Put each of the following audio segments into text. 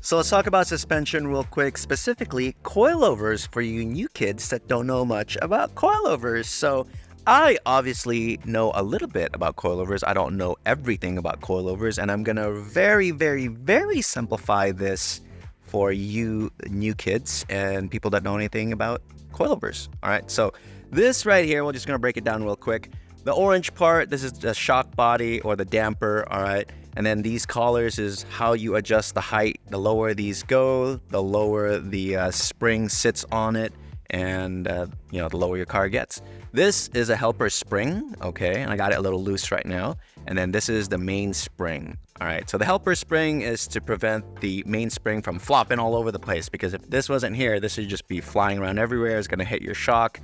So let's talk about suspension real quick, specifically coilovers for you new kids that don't know much about coilovers. So I obviously know a little bit about coilovers. I don't know everything about coilovers, and I'm gonna very simplify this for you new kids and people that know anything about coilovers. All right, so this right here, we're just gonna break it down real quick. The orange part, this is the shock body or the damper, all right? And then these collars is how you adjust the height. The lower these go, the lower the spring sits on it, and the lower your car gets. This is a helper spring, okay? And I got it a little loose right now. And then this is the main spring, all right? So the helper spring is to prevent the main spring from flopping all over the place, because if this wasn't here, this would just be flying around everywhere. It's gonna hit your shock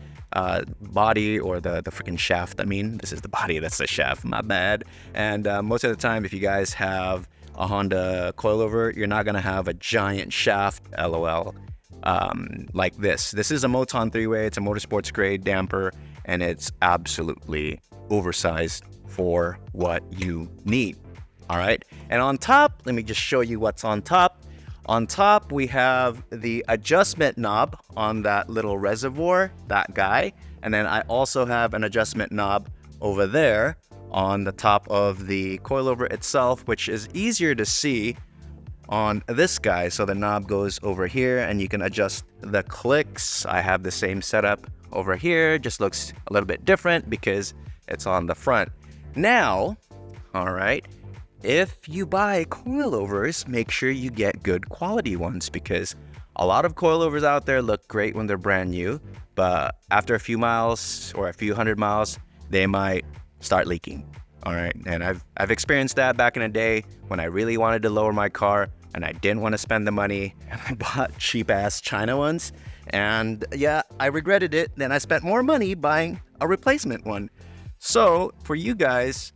body or the freaking shaft. I mean, this is the body, that's the shaft, my bad. And most of the time, if you guys have a Honda coilover, you're not gonna have a giant shaft, lol, like this. This is a Moton 3-way, it's a motorsports grade damper, and it's absolutely oversized for what you need. All right, and on top, let me just show you what's on top. On top, we have the adjustment knob on that little reservoir, that guy. And then I also have an adjustment knob over there on the top of the coilover itself, which is easier to see on this guy. So the knob goes over here and you can adjust the clicks. I have the same setup over here, just looks a little bit different because it's on the front. Now, all right, if you buy coilovers, make sure you get good quality ones, because a lot of coilovers out there look great when they're brand new, but after a few miles or a few hundred miles, they might start leaking. All right, and I've experienced that back in the day when I really wanted to lower my car and I didn't want to spend the money, and I bought cheap ass China ones, and yeah, I regretted it. Then I spent more money buying a replacement one. So for you guys,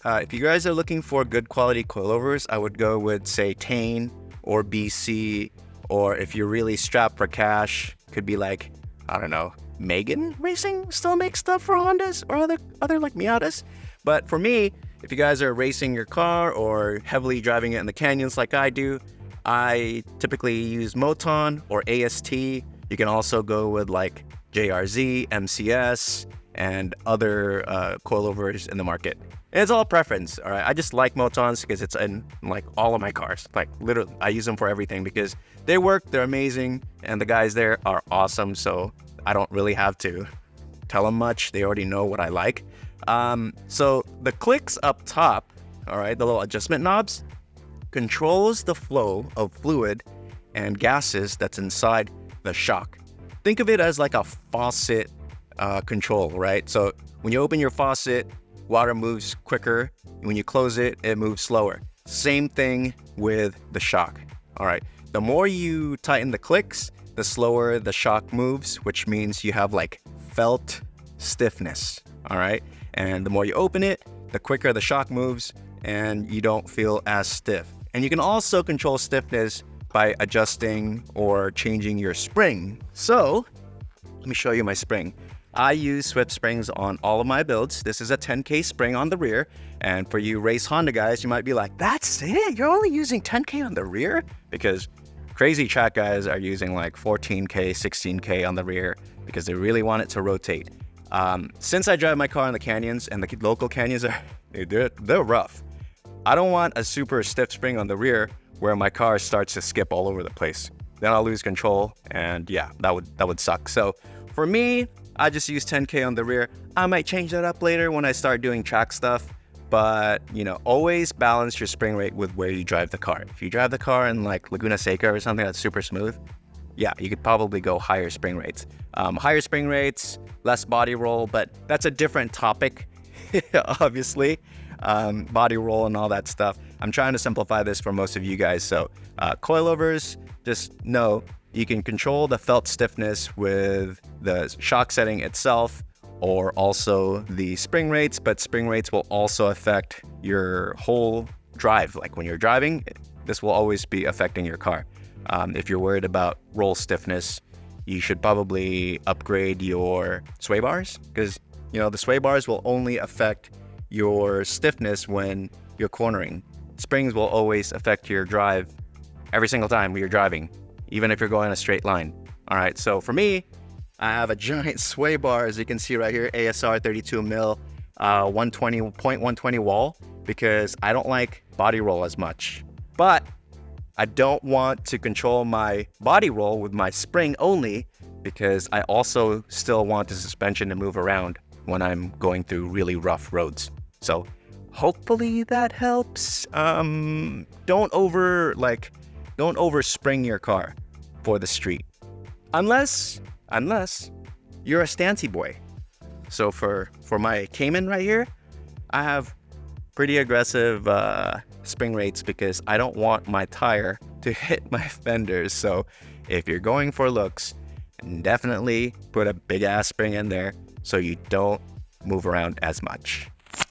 if you guys are looking for good quality coilovers, I would go with, say, Tane or BC, or if you're really strapped for cash, could be like, I don't know, Megan Racing still makes stuff for Hondas or other like Miatas. But for me, if you guys are racing your car or heavily driving it in the canyons like I do, I typically use Moton or AST. You can also go with like JRZ, MCS, and other coilovers in the market. It's all preference, all right? I just like Motons because it's in like all of my cars. Like literally, I use them for everything because they work, they're amazing, and the guys there are awesome. So I don't really have to tell them much. They already know what I like. So the clicks up top, all right, the little adjustment knobs, controls the flow of fluid and gases that's inside the shock. Think of it as like a faucet control, right? So when you open your faucet, water moves quicker. When you close it, it moves slower. Same thing with the shock. All right. The more you tighten the clicks, the slower the shock moves, which means you have like felt stiffness. All right. And the more you open it, the quicker the shock moves and you don't feel as stiff. And you can also control stiffness by adjusting or changing your spring. So let me show you my spring. I use Swift springs on all of my builds. This is a 10K spring on the rear. And for you race Honda guys, you might be like, that's it? You're only using 10K on the rear? Because crazy track guys are using like 14K, 16K on the rear because they really want it to rotate. Since I drive my car in the canyons, and the local canyons they're rough, I don't want a super stiff spring on the rear where my car starts to skip all over the place. Then I'll lose control, and yeah, that would suck. So for me, I just use 10K on the rear. I might change that up later when I start doing track stuff, but always balance your spring rate with where you drive the car. If you drive the car in like Laguna Seca or something that's super smooth, yeah, you could probably go higher spring rates. Higher spring rates, less body roll, but that's a different topic, obviously. Body roll and all that stuff. I'm trying to simplify this for most of you guys. So coilovers, just know you can control the felt stiffness with the shock setting itself, or also the spring rates, but spring rates will also affect your whole drive. Like when you're driving, this will always be affecting your car. If you're worried about roll stiffness, you should probably upgrade your sway bars, because the sway bars will only affect your stiffness when you're cornering. Springs will always affect your drive every single time you're driving, even if you're going a straight line. All right, so for me, I have a giant sway bar, as you can see right here, ASR 32 mil, 120 wall, because I don't like body roll as much. But I don't want to control my body roll with my spring only, because I also still want the suspension to move around when I'm going through really rough roads. So hopefully that helps. Don't over spring your car for the street. Unless you're a stancy boy. So for my Cayman right here, I have pretty aggressive spring rates because I don't want my tire to hit my fenders. So if you're going for looks, definitely put a big ass spring in there so you don't move around as much.